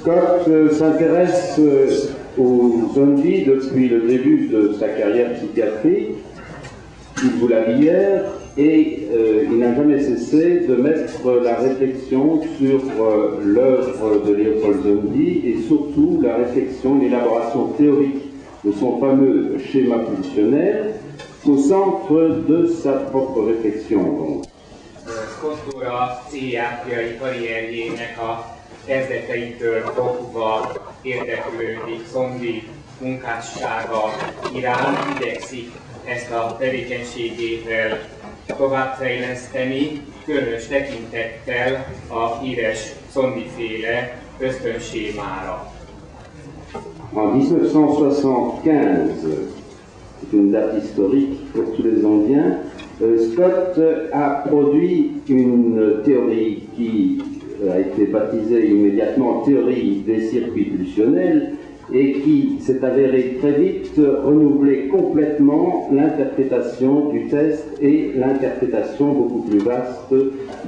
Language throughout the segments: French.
Scott s'intéresse aux zombies depuis le début de sa carrière psychiatrique. Il vous l'a dit hier, et il n'a jamais cessé de mettre la réflexion sur l'œuvre de Léopold Zomby et surtout la réflexion, l'élaboration théorique de son fameux schéma pulsionnel au centre de sa propre réflexion. Scottóra pszichiátriai karrierjének a kezdeteitől fogva érdeklődik Zomby munkássága iránt, igyekszik ezt a tevékenységével továbbfejleszteni, különös tekintettel a híres Zomby-féle ösztönsémára. En 1975, c'est une date historique pour tous les Zondiens, Scott a produit une théorie qui a été baptisée immédiatement théorie des circuits pulsionnels et qui s'est avérée très vite renouveler complètement l'interprétation du test et l'interprétation beaucoup plus vaste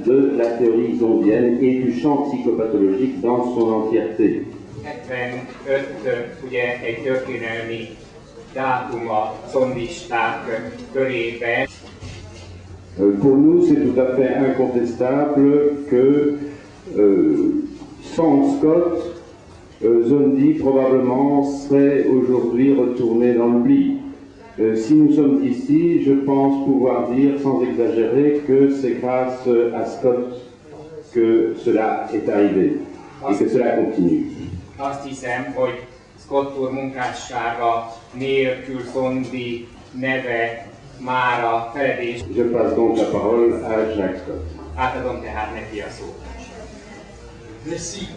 de la théorie zondienne et du champ psychopathologique dans son entièreté. 75 ugye egy történelmi dátum a zondisták körében. Pour nous, c'est tout à fait incontestable que sans Scott, Zomby probablement serait aujourd'hui retourné dans l'oubli. Si nous sommes ici, je pense pouvoir dire sans exagérer que c'est grâce à Scott que cela est arrivé et que cela continue. Azt hiszem, hogy Scott úr munkássága nélkül Zomby neve már a feledés. Je passe donc la parole à Jacques Scott. Átadom tehát neki a szót. Merci.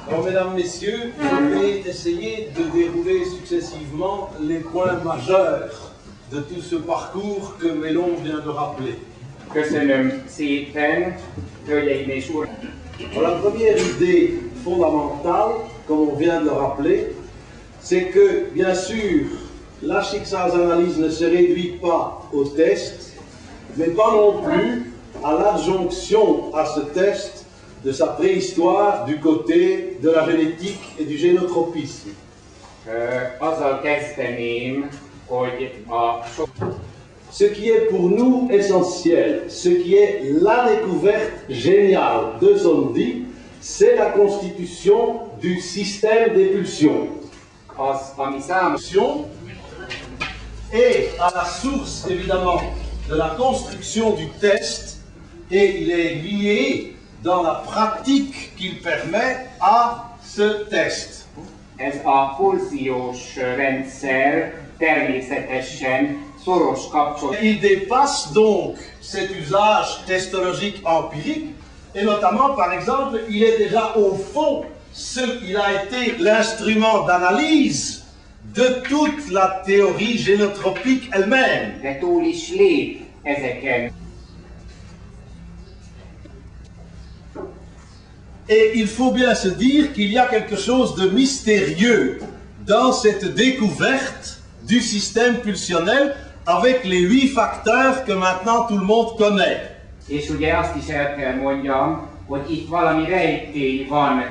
Alors, mesdames, messieurs, je vais essayer de dérouler successivement les points majeurs de tout ce parcours que Mélon vient de rappeler. Köszönöm szépen, hölgyeim és uraim! Alors, la première idée fondamentale, comme on vient de le rappeler, c'est que, bien sûr, la Schicksalsanalyse ne se réduit pas au test, mais pas non plus à l'adjonction à ce test de sa préhistoire du côté de la génétique et du génotropisme. Azzal kezdeném, hogy Ce qui est pour nous essentiel, ce qui est la découverte géniale de Zomby, c'est la constitution du système des pulsions. Et à la source, évidemment, de la construction du test, et il est lié dans la pratique qu'il permet à ce test. Ez a pulziós rendszer természetesen szoros kapcsolat. Il dépasse donc cet usage testologique empirique, et notamment, par exemple, il est déjà au fond, il a été l'instrument d'analyse de toute la théorie génotropique elle-même. De túl is lép ezeken. Et il faut bien se dire qu'il y a quelque chose de mystérieux dans cette découverte du système pulsionnel avec les 8 facteurs que maintenant tout le monde connaît. És ugye azt is el kell mondjam, hogy itt valami rejtély van.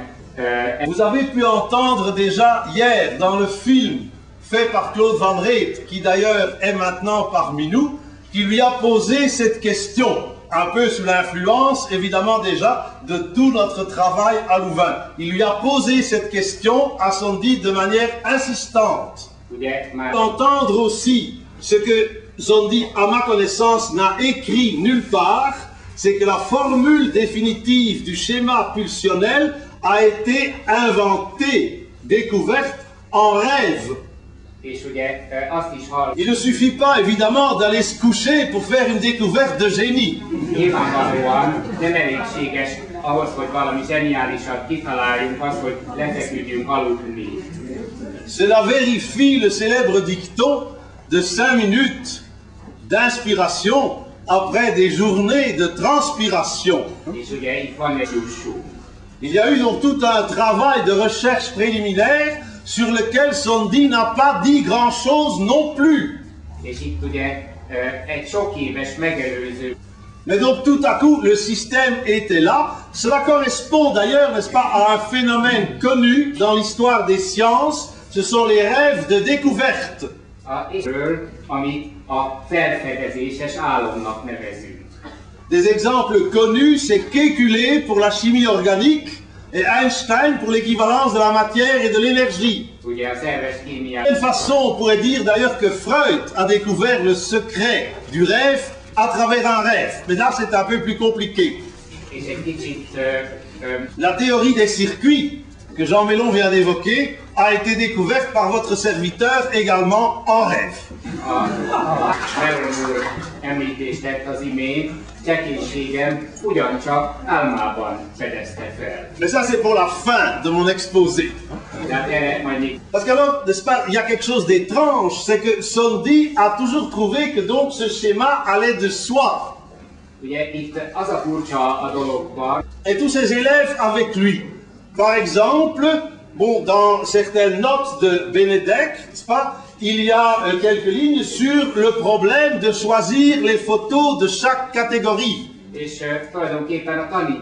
Vous avez pu entendre déjà hier dans le film fait par Claude Van Reet, qui d'ailleurs est maintenant parmi nous, qui lui a posé cette question, un peu sous l'influence évidemment déjà de tout notre travail à Louvain. Il lui a posé cette question à Zomby de manière insistante. Entendre aussi ce que Zomby, à ma connaissance, n'a écrit nulle part, c'est que la formule définitive du schéma pulsionnel a été inventée, découverte en rêve. Il ne suffit pas évidemment d'aller se coucher pour faire une découverte de génie. Cela vérifie le célèbre dicton de 5 minutes d'inspiration après des journées de transpiration. Il y a eu donc tout un travail de recherche préliminaire sur lequel Zomby n'a pas dit grand-chose non plus. Mais donc tout à coup, le système était là. Cela correspond d'ailleurs, n'est-ce pas, à un phénomène connu dans l'histoire des sciences. Ce sont les rêves de découverte. Des exemples connus, c'est Kekulé pour la chimie organique et Einstein pour l'équivalence de la matière et de l'énergie. De quelle façon on pourrait dire d'ailleurs que Freud a découvert le secret du rêve à travers un rêve. Mais là, c'est un peu plus compliqué. La théorie des circuits que Jean Mélon vient d'évoquer a été découverte par votre serviteur également en rêve. Mais ça, c'est pour la fin de mon exposé. Parce qu'alors, n'est-ce pas, il y a quelque chose d'étrange, c'est que Sondy a toujours trouvé que donc ce schéma allait de soi. Et tous ses élèves avec lui. Par exemple, bon, dans certaines notes de Benedek, n'est-ce pas, il y a quelques lignes sur le problème de choisir les photos de chaque catégorie.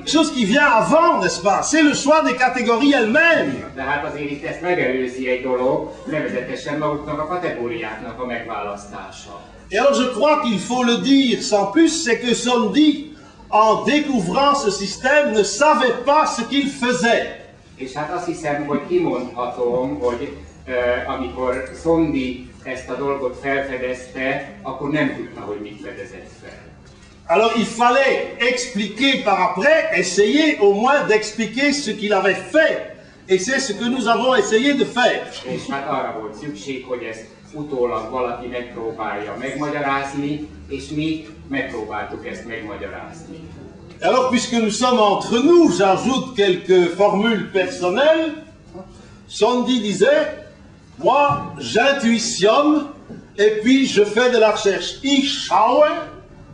Chose qui vient avant, n'est-ce pas? C'est le choix des catégories elles-mêmes. Et alors je crois qu'il faut le dire sans plus, c'est que Sondy, en découvrant ce système, ne savait pas ce qu'il faisait. És hát azt hiszem, hogy kimondhatom, hogy amikor Sondy ezt a dolgot felfedezte, akkor nem tudta, hogy mit fedezett fel. Alors il fallait expliquer par après, essayer au moins d'expliquer ce qu'il avait fait. Et c'est ce que nous avons essayé de faire. És hát arra volt szükség, hogy ezt utólag valaki megpróbálja megmagyarázni, és mi megpróbáltuk ezt megmagyarázni. Alors, puisque nous sommes entre nous, j'ajoute quelques formules personnelles. Sondy disait, moi, j'intuitionne, et puis je fais de la recherche. Ich schaue,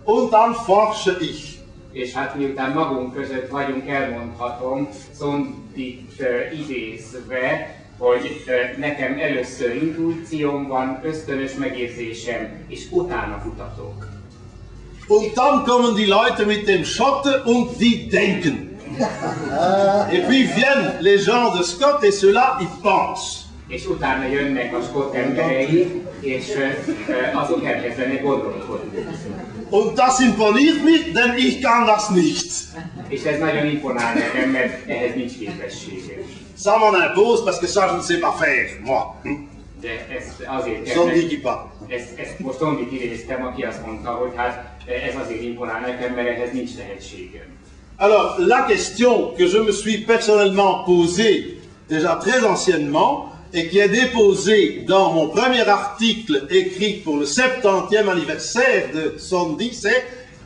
und dann forsche ich. És hát miután magunk között vagyunk, elmondhatom, Sondyt idézve, hogy nekem először intuícióm van, ösztönös megérzésem, és utána kutatok. Und dann kommen die Leute mit dem Schotte und die denken. Et puis viennent les gens de Scott et ceux-là, ils pensent. És utána jönnek a Scott emberei, és azok elkezdenek gondolkodni. Und das imponiert mich, denn ich kann das nicht. És ez nagyon imponál nekem, mert ehhez nincs képességem. Ça m'en impose parce que ça je ne sais pas faire, moi. De ezt azért Sondy qui parle. ezt most Sondyt idéztem, aki azt mondta, hogy hát ez azért imponál nekem, mert ehhez nincs lehetségem. Alors, la question que je me suis personnellement posée, déjà très anciennement, et qui est déposée dans mon premier article écrit pour le 70e anniversaire de Sondy, c'est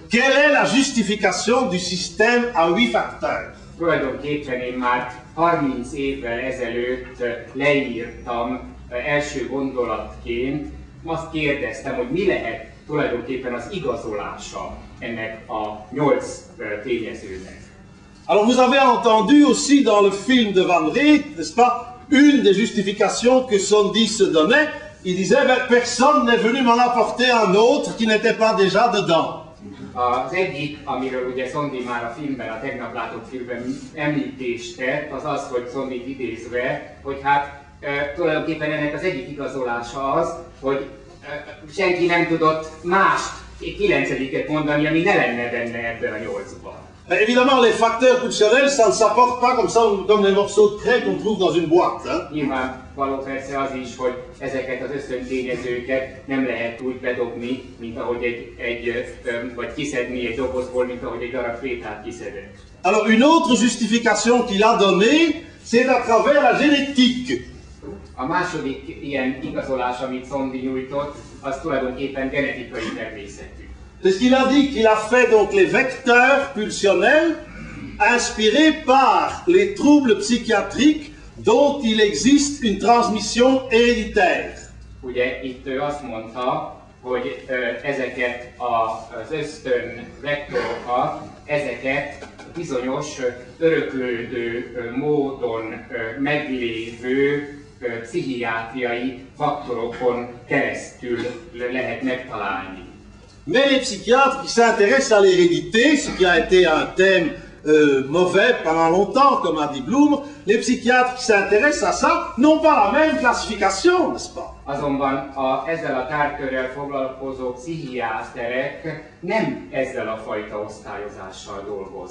quelle est la justification du système à 8 facteurs? Tulajdonképpen én már 30 évvel ezelőtt leírtam első gondolatként, azt kérdeztem, hogy mi lehet tulajdonképpen az igazolása ennek a 8 tényezőnek. Alors vous avez entendu aussi dans le film de Van Reet, n'est-ce pas, une des justifications que Sondy se donnait, il disait, ben, personne n'est venu m'en apporter un autre qui n'était pas déjà dedans. Az egyik, amiről ugye Sondy már a filmben, a tegnap látott filmben említést tett, az az, hogy Sondyt idézve, hogy hát tulajdonképpen ennek az egyik igazolása az, hogy senki nem tudott mást, 9-et mondani, ami ne lenne benne ebben a 8-ban. Évidemment, les facteurs pulsionnels, ça ne s'apporte pas comme ça, comme les morceaux de craie qu'on trouve dans une boîte. Hein? Nyilvánvaló persze az is, hogy ezeket az ösztöntényezőket nem lehet úgy bedobni, mint ahogy vagy kiszedni egy dobozból, mint ahogy egy darab krétát kiszedett. Alors, une autre justification qu'il a donnée, c'est à travers la génétique. A második ilyen igazolás, amit Sondy nyújtott, az tulajdonképpen genetikai természetű. Parce qu'il a dit qu'il a fait donc les vecteurs pulsionnels inspirés par les troubles psychiatriques dont il existe une transmission héréditaire. Ugye itt ő azt mondta, hogy ezeket az ösztön vektorokat, ezeket bizonyos öröklődő módon meglévő pszichiátriai faktorokon keresztül lehet megtalálni. Mais les psychiatres qui s'intéressent à l'hérédité, ce qui a été un thème mauvais pendant longtemps, comme a dit Bloom, les psychiatres qui s'intéressent à ça n'ont pas la même classification, n'est-ce pas? Azonban ezzel a tárgykörrel foglalkozó pszichiáterek nem ezzel a fajta osztályozással dolgoznak.